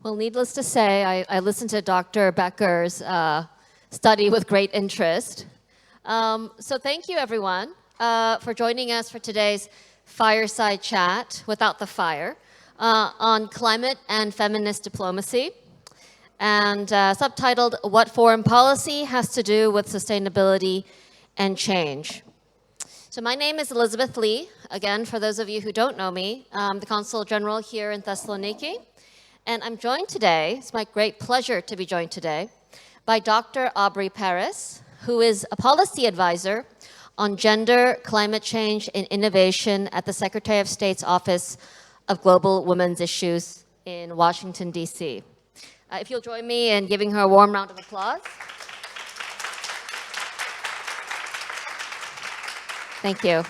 Well, needless to say, I listened to Dr. Becker's study with great interest. So thank you, everyone, for joining us for today's fireside chat, without the fire, on climate and feminist diplomacy, and subtitled, What Foreign Policy Has to Do with Sustainability and Change. So my name is Elizabeth Lee. Again, for those of you who don't know me, I'm the Consul General here in Thessaloniki. And I'm joined today, it's my great pleasure to be joined today, by Dr. Aubrey Paris, who is a policy advisor on gender, climate change, and innovation at the Secretary of State's Office of Global Women's Issues in Washington, D.C. If you'll join me in giving her a warm round of applause. Thank you.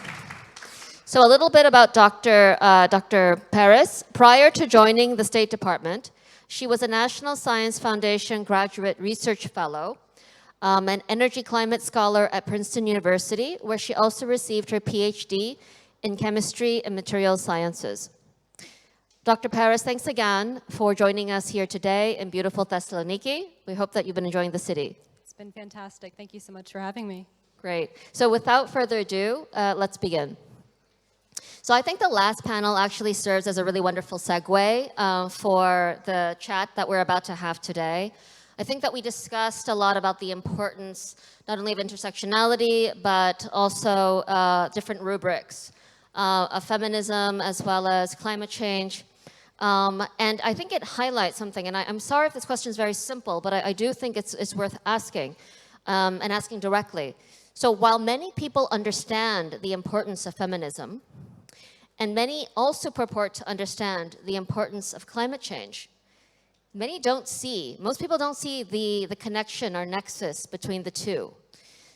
So a little bit about Dr. Paris. Prior to joining the State Department, she was a National Science Foundation Graduate Research Fellow, an energy climate scholar at Princeton University, where she also received her Ph.D. in chemistry and material sciences. Dr. Paris, thanks again for joining us here today in beautiful Thessaloniki. We hope that you've been enjoying the city. It's been fantastic. Thank you so much for having me. Great. So without further ado, let's begin. So I think the last panel actually serves as a really wonderful segue for the chat that we're about to have today. I think that we discussed a lot about the importance not only of intersectionality, but also different rubrics of feminism as well as climate change. And I think it highlights something, and I'm sorry if this question is very simple, but I do think it's worth asking, and asking directly. So while many people understand the importance of feminism, and many also purport to understand the importance of climate change, most people don't see the connection or nexus between the two.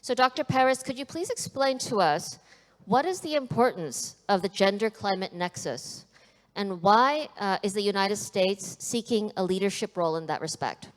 So Dr. Paris, could you please explain to us what is the importance of the gender-climate nexus, and why is the United States seeking a leadership role in that respect?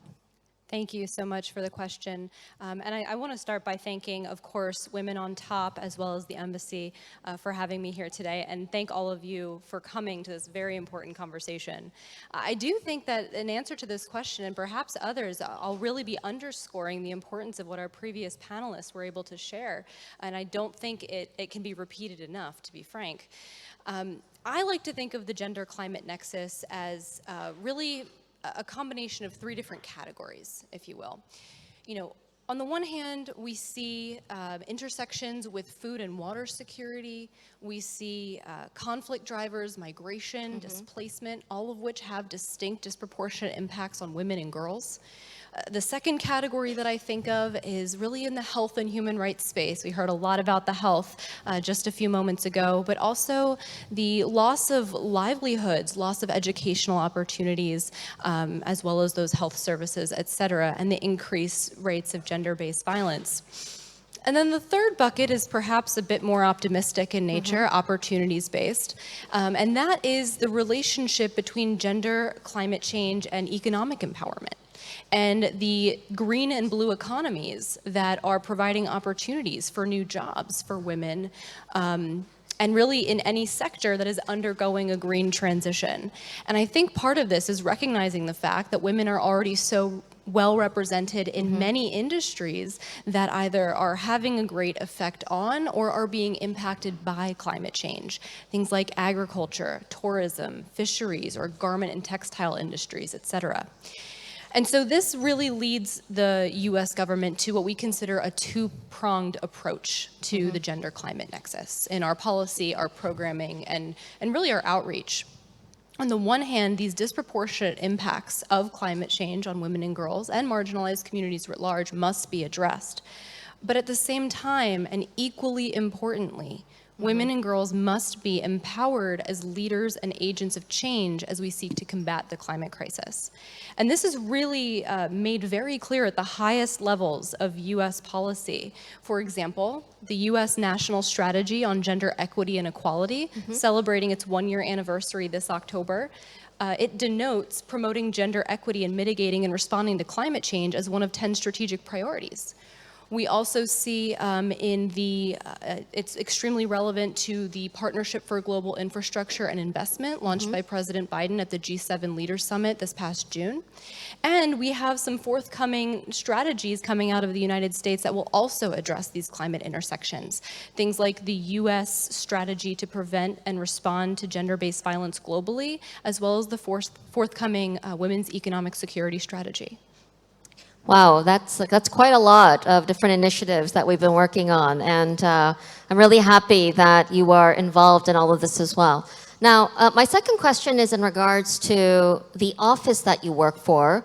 Thank you so much for the question. And I want to start by thanking, of course, Women on Top, as well as the Embassy, for having me here today, and thank all of you for coming to this very important conversation. I do think that in answer to this question, and perhaps others, I'll really be underscoring the importance of what our previous panelists were able to share, and I don't think it can be repeated enough, to be frank. I like to think of the gender-climate nexus as really a combination of three different categories, if you will. You know, on the one hand, we see intersections with food and water security. We see conflict drivers, migration, displacement, all of which have distinct, disproportionate impacts on women and girls. The second category that I think of is really in the health and human rights space. We heard a lot about the health just a few moments ago, but also the loss of livelihoods, loss of educational opportunities, as well as those health services, et cetera, and the increased rates of gender-based violence. And then the third bucket is perhaps a bit more optimistic in nature, opportunities-based, and that is the relationship between gender, climate change, and economic empowerment, and the green and blue economies that are providing opportunities for new jobs for women, and really in any sector that is undergoing a green transition. And I think part of this is recognizing the fact that women are already so well represented in many industries that either are having a great effect on or are being impacted by climate change. Things like agriculture, tourism, fisheries, or garment and textile industries, et cetera. And so this really leads the US government to what we consider a two-pronged approach to the gender-climate nexus in our policy, our programming, and really our outreach. On the one hand, these disproportionate impacts of climate change on women and girls and marginalized communities writ large must be addressed. But at the same time, and equally importantly, women and girls must be empowered as leaders and agents of change as we seek to combat the climate crisis. And this is really made very clear at the highest levels of US policy. For example, the US National Strategy on Gender Equity and Equality, celebrating its one-year anniversary this October, it denotes promoting gender equity and mitigating and responding to climate change as one of 10 strategic priorities. We also see it's extremely relevant to the Partnership for Global Infrastructure and Investment launched by President Biden at the G7 Leaders Summit this past June. And we have some forthcoming strategies coming out of the United States that will also address these climate intersections. Things like the U.S. strategy to prevent and respond to gender-based violence globally, as well as the forthcoming women's economic security strategy. Wow, that's quite a lot of different initiatives that we've been working on, and I'm really happy that you are involved in all of this as well. Now, my second question is in regards to the office that you work for,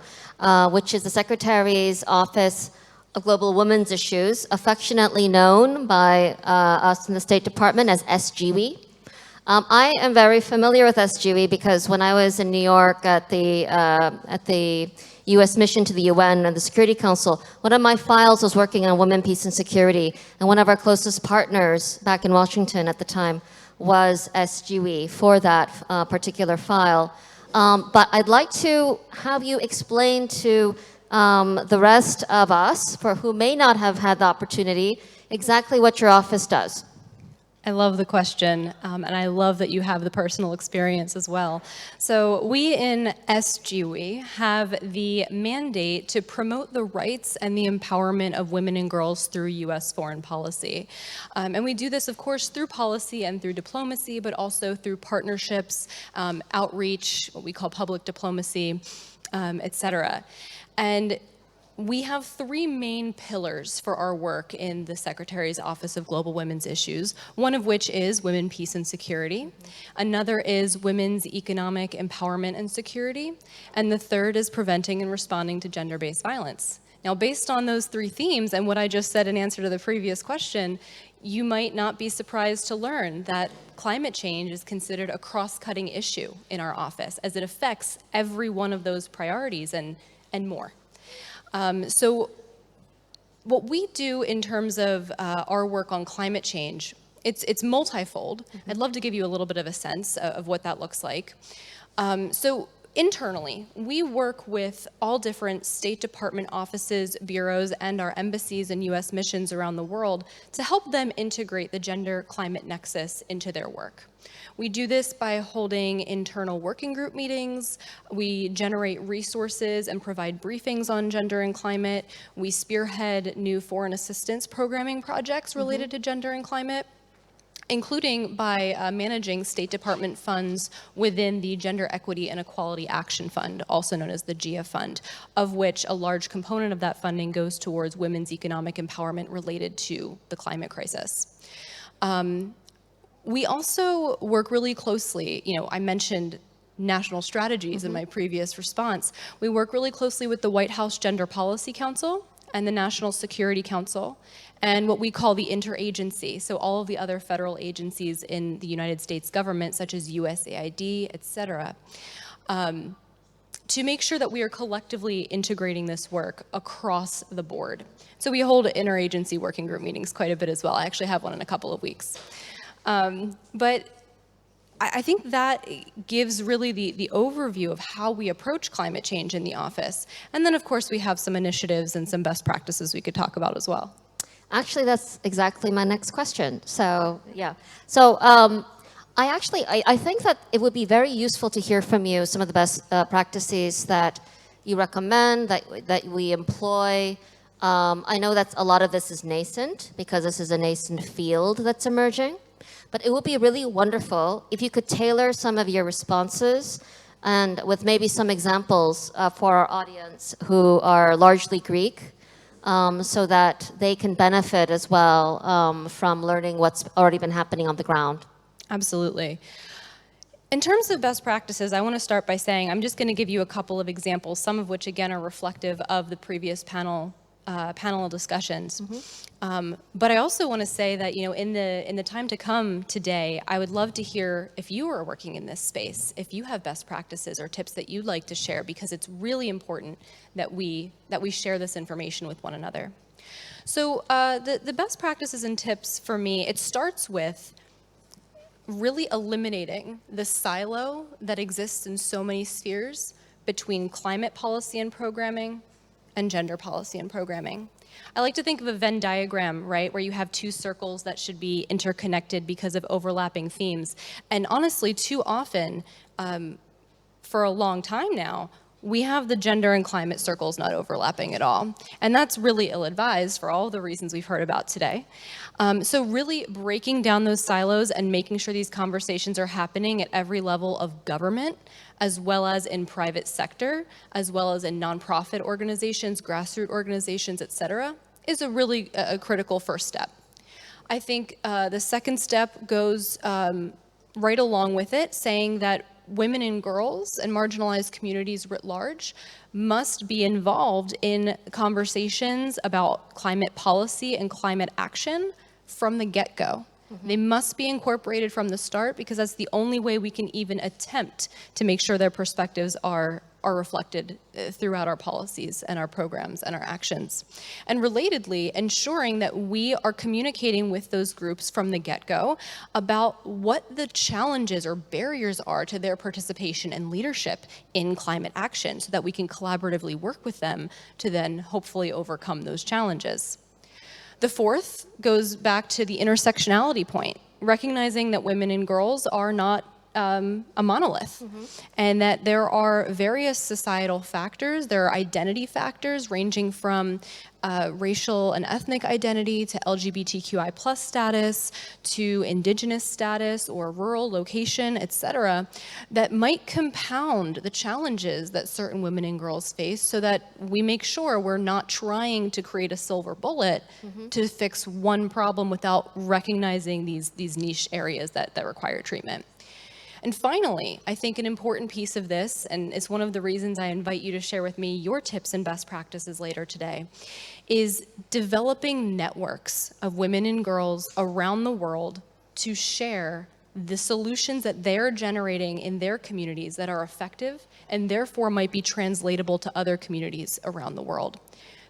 which is the Secretary's Office of Global Women's Issues, affectionately known by us in the State Department as SGW. I am very familiar with SGW because when I was in New York at the U.S. mission to the UN and the Security Council, one of my files was working on women, peace, and security, and one of our closest partners back in Washington at the time was SGW for that particular file. But I'd like to have you explain to the rest of us, for who may not have had the opportunity, exactly what your office does. I love the question, and I love that you have the personal experience as well. So we in SGW have the mandate to promote the rights and the empowerment of women and girls through U.S. foreign policy. And we do this, of course, through policy and through diplomacy, but also through partnerships, outreach, what we call public diplomacy, et cetera. And we have three main pillars for our work in the Secretary's Office of Global Women's Issues, one of which is women, peace, and security. Another is women's economic empowerment and security. And the third is preventing and responding to gender-based violence. Now, based on those three themes and what I just said in answer to the previous question, you might not be surprised to learn that climate change is considered a cross-cutting issue in our office, as it affects every one of those priorities and more. So what we do in terms of our work on climate change, it's multifold. I'd love to give you a little bit of a sense of what that looks like. So internally, we work with all different State Department offices, bureaus, and our embassies and U.S. missions around the world to help them integrate the gender-climate nexus into their work. We do this by holding internal working group meetings. We generate resources and provide briefings on gender and climate. We spearhead new foreign assistance programming projects related to gender and climate, including by managing State Department funds within the Gender Equity and Equality Action Fund, also known as the GEA Fund, of which a large component of that funding goes towards women's economic empowerment related to the climate crisis. We also work really closely, I mentioned national strategies in my previous response. We work really closely with the White House Gender Policy Council and the National Security Council, and what we call the interagency, so all of the other federal agencies in the United States government, such as USAID, et cetera, to make sure that we are collectively integrating this work across the board. So we hold interagency working group meetings quite a bit as well. I actually have one in a couple of weeks. But I think that gives really the overview of how we approach climate change in the office. And then, of course, we have some initiatives and some best practices we could talk about as well. Actually, that's exactly my next question. So, yeah. So, I think that it would be very useful to hear from you some of the best practices that you recommend, that we employ. I know that a lot of this is nascent, because this is a nascent field that's emerging. But it would be really wonderful if you could tailor some of your responses and with maybe some examples for our audience who are largely Greek, so that they can benefit as well from learning what's already been happening on the ground. Absolutely. In terms of best practices, I want to start by saying I'm just going to give you a couple of examples, some of which, again, are reflective of the previous panel discussions. But I also want to say that, in the time to come today, I would love to hear if you are working in this space, if you have best practices or tips that you'd like to share, because it's really important that we share this information with one another. So the best practices and tips for me, it starts with really eliminating the silo that exists in so many spheres between climate policy and programming and gender policy and programming. I like to think of a Venn diagram, right, where you have two circles that should be interconnected because of overlapping themes. And honestly, too often, for a long time now, we have the gender and climate circles not overlapping at all. And that's really ill-advised for all the reasons we've heard about today. So really breaking down those silos and making sure these conversations are happening at every level of government, as well as in private sector, as well as in nonprofit organizations, grassroots organizations, et cetera, is a really critical first step. I think the second step goes right along with it, saying that women and girls and marginalized communities writ large must be involved in conversations about climate policy and climate action from the get-go. They must be incorporated from the start because that's the only way we can even attempt to make sure their perspectives are reflected throughout our policies and our programs and our actions. And relatedly, ensuring that we are communicating with those groups from the get-go about what the challenges or barriers are to their participation and leadership in climate action so that we can collaboratively work with them to then hopefully overcome those challenges. The fourth goes back to the intersectionality point, recognizing that women and girls are not a monolith, and that there are various societal factors, there are identity factors ranging from racial and ethnic identity to LGBTQI+ status to indigenous status or rural location, etc., that might compound the challenges that certain women and girls face so that we make sure we're not trying to create a silver bullet to fix one problem without recognizing these niche areas that require treatment. And finally, I think an important piece of this, and it's one of the reasons I invite you to share with me your tips and best practices later today, is developing networks of women and girls around the world to share the solutions that they're generating in their communities that are effective and therefore might be translatable to other communities around the world.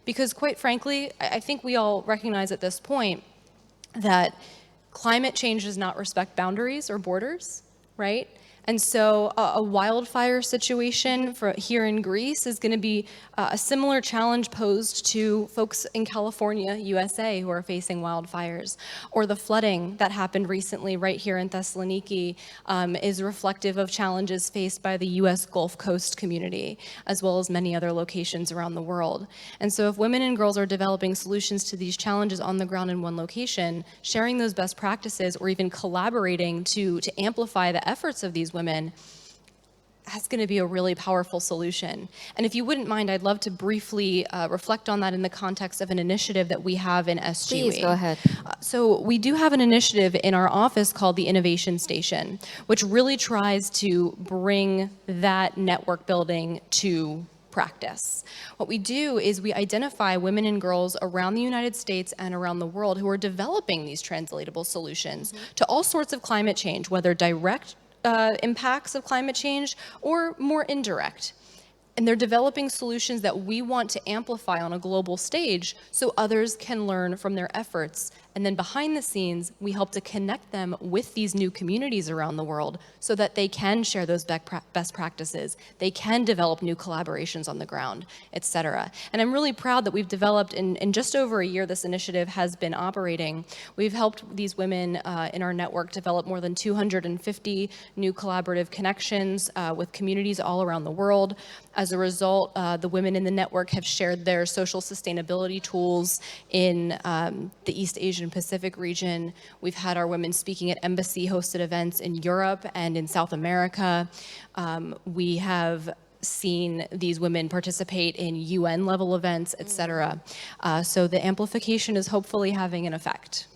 Because quite frankly, I think we all recognize at this point that climate change does not respect boundaries or borders, right? And so a wildfire situation for here in Greece is going to be a similar challenge posed to folks in California, USA, who are facing wildfires. Or the flooding that happened recently right here in Thessaloniki is reflective of challenges faced by the US Gulf Coast community, as well as many other locations around the world. And so if women and girls are developing solutions to these challenges on the ground in one location, sharing those best practices or even collaborating to amplify the efforts of these women, that's going to be a really powerful solution. And if you wouldn't mind, I'd love to briefly reflect on that in the context of an initiative that we have in SGWE. Please, go ahead. So we do have an initiative in our office called the Innovation Station, which really tries to bring that network building to practice. What we do is we identify women and girls around the United States and around the world who are developing these translatable solutions to all sorts of climate change, whether direct impacts of climate change or more indirect. And they're developing solutions that we want to amplify on a global stage so others can learn from their efforts. And then behind the scenes, we help to connect them with these new communities around the world so that they can share those best practices, they can develop new collaborations on the ground, et cetera. And I'm really proud that we've developed, in just over a year this initiative has been operating, we've helped these women in our network develop more than 250 new collaborative connections with communities all around the world. As a result, the women in the network have shared their social sustainability tools in the East Asian Pacific region. We've had our women speaking at embassy-hosted events in Europe and in South America. We have seen these women participate in UN-level events, et cetera. So the amplification is hopefully having an effect.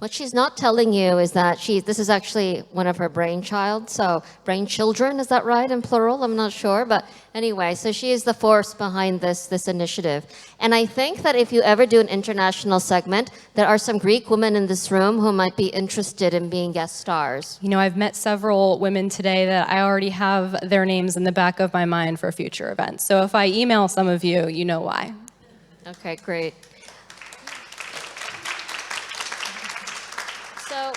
What she's not telling you is that this is actually one of her brainchild, so brainchildren, is that right in plural? I'm not sure, but anyway, so she is the force behind this initiative. And I think that if you ever do an international segment, there are some Greek women in this room who might be interested in being guest stars. You know, I've met several women today that I already have their names in the back of my mind for future events. So if I email some of you, you know why. Okay, great. So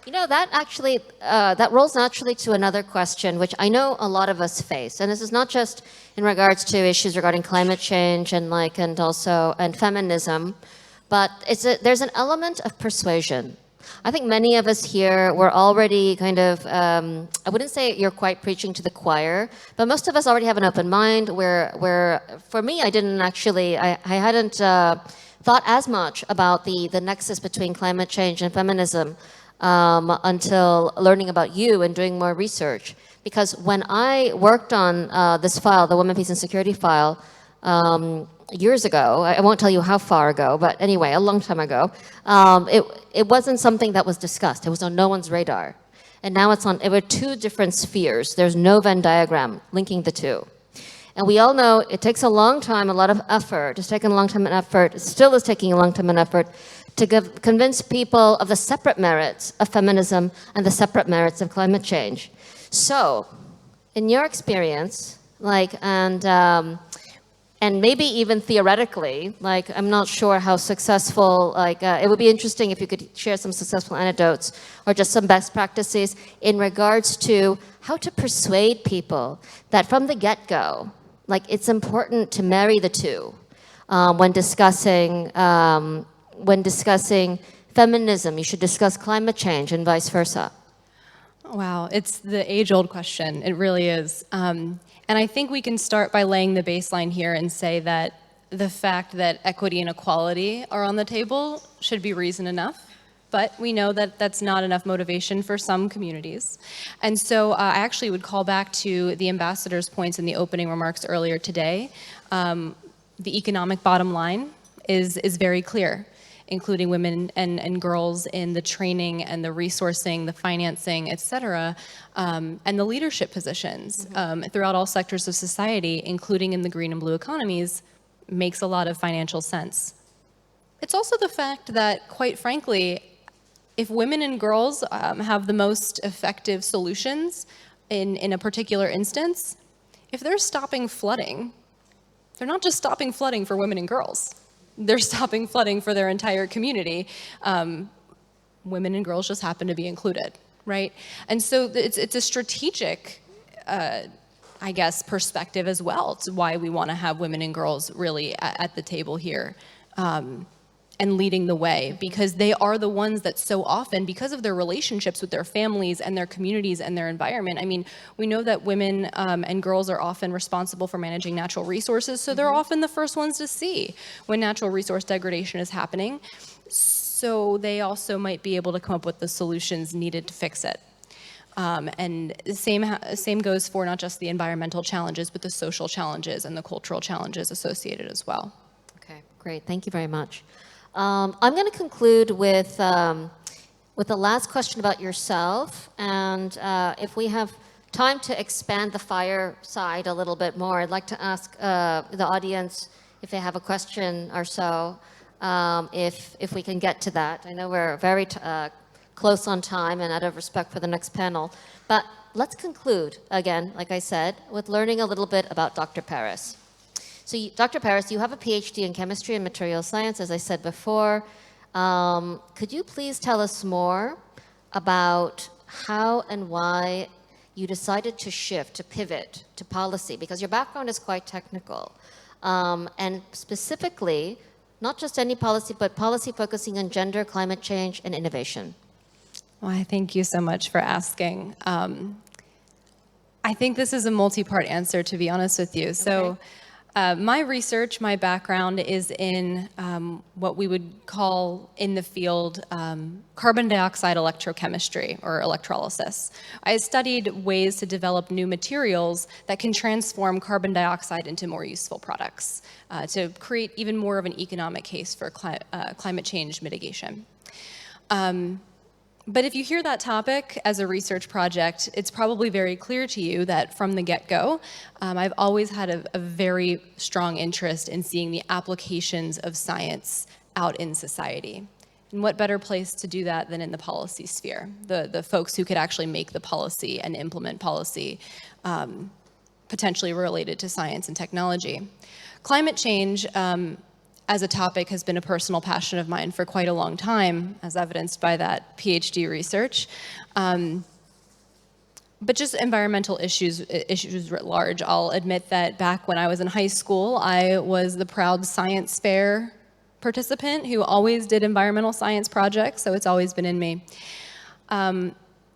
You know, that actually, that rolls naturally to another question, which I know a lot of us face. And this is not just in regards to issues regarding climate change and feminism, but there's an element of persuasion. I think many of us here were already kind of, I wouldn't say you're quite preaching to the choir, but most of us already have an open mind where for me, I hadn't thought as much about the nexus between climate change and feminism until learning about you and doing more research. Because when I worked on this file, the Women, Peace and Security file, years ago, I won't tell you how far ago, but anyway, a long time ago, it wasn't something that was discussed. It was on no one's radar. And now it were two different spheres. There's no Venn diagram linking the two. And we all know it takes a long time, a lot of effort. It's taken a long time and effort. It still is taking a long time and effort to convince people of the separate merits of feminism and the separate merits of climate change. So, in your experience, and maybe even theoretically, I'm not sure how successful, it would be interesting if you could share some successful anecdotes or just some best practices in regards to how to persuade people that from the get-go, it's important to marry the two when discussing feminism. You should discuss climate change and vice versa. Wow, it's the age-old question. It really is. And I think we can start by laying the baseline here and say that the fact that equity and equality are on the table should be reason enough. But we know that that's not enough motivation for some communities. And so I actually would call back to the ambassador's points in the opening remarks earlier today. The economic bottom line is very clear, including women and girls in the training and the resourcing, the financing, et cetera, and the leadership positions throughout all sectors of society, including in the green and blue economies, makes a lot of financial sense. It's also the fact that, quite frankly, if women and girls have the most effective solutions in a particular instance, if they're stopping flooding, they're not just stopping flooding for women and girls. They're stopping flooding for their entire community. Women and girls just happen to be included, right? And so it's a strategic, I guess, perspective as well to why we want to have women and girls really at the table here and leading the way, because they are the ones that so often, because of their relationships with their families and their communities and their environment, I mean, we know that women and girls are often responsible for managing natural resources, so they're often the first ones to see when natural resource degradation is happening. So they also might be able to come up with the solutions needed to fix it. And the same goes for not just the environmental challenges, but the social challenges and the cultural challenges associated as well. Okay, great. Thank you very much. I'm going to conclude with the last question about yourself, and if we have time to expand the fireside a little bit more, I'd like to ask the audience if they have a question or so, if we can get to that. I know we're very close on time and out of respect for the next panel, but let's conclude, again, like I said, with learning a little bit about Dr. Paris. So, Dr. Paris, you have a Ph.D. in chemistry and material science, as I said before. Could you please tell us more about how and why you decided to pivot to policy? Because your background is quite technical. And specifically, not just any policy, but policy focusing on gender, climate change, and innovation. Well, I thank you so much for asking. I think this is a multi-part answer, to be honest with you. So. My research, my background is in what we would call in the field carbon dioxide electrochemistry or electrolysis. I studied ways to develop new materials that can transform carbon dioxide into more useful products to create even more of an economic case for climate change mitigation. But if you hear that topic as a research project, it's probably very clear to you that from the get-go, I've always had a very strong interest in seeing the applications of science out in society. And what better place to do that than in the policy sphere, the folks who could actually make the policy and implement policy potentially related to science and technology. Climate change, as a topic has been a personal passion of mine for quite a long time, as evidenced by that Ph.D. research. But just environmental issues writ large. I'll admit that back when I was in high school, I was the proud science fair participant who always did environmental science projects, so it's always been in me.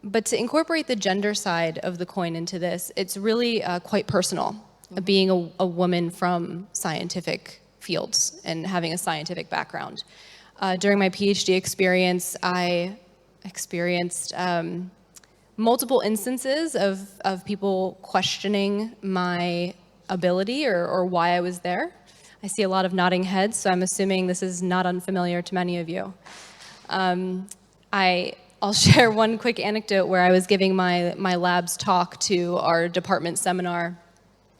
But to incorporate the gender side of the coin into this, it's really quite personal, being a woman from scientific fields and having a scientific background. During my PhD experience, I experienced multiple instances of people questioning my ability or why I was there. I see a lot of nodding heads, so I'm assuming this is not unfamiliar to many of you. I'll share one quick anecdote where I was giving my lab's talk to our department seminar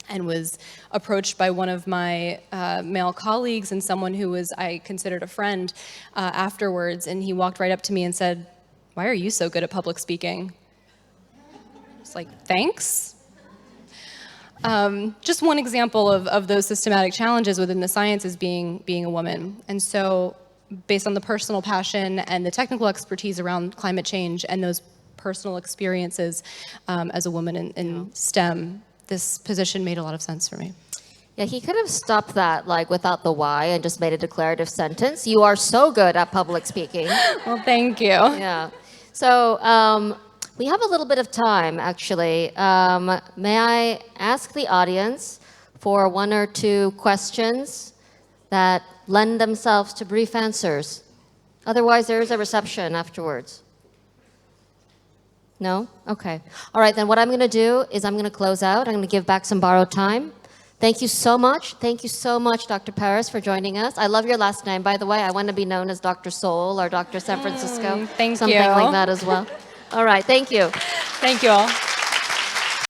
and was approached by one of my male colleagues and someone who I considered a friend afterwards, and he walked right up to me and said, "Why are you so good at public speaking?" It's like, thanks. Just one example of those systematic challenges within the sciences being a woman. And so based on the personal passion and the technical expertise around climate change and those personal experiences as a woman in STEM, this position made a lot of sense for me. Yeah, he could have stopped that like without the why and just made a declarative sentence. You are so good at public speaking. Well, thank you. Yeah. So we have a little bit of time, actually. May I ask the audience for one or two questions that lend themselves to brief answers? Otherwise, there is a reception afterwards. No? Okay. All right, then what I'm going to do is I'm going to close out. I'm going to give back some borrowed time. Thank you so much. Thank you so much, Dr. Paris, for joining us. I love your last name, by the way. I want to be known as Dr. Seoul or Dr. San Francisco. Thank Something you. like that as well. All right, thank you. Thank you all.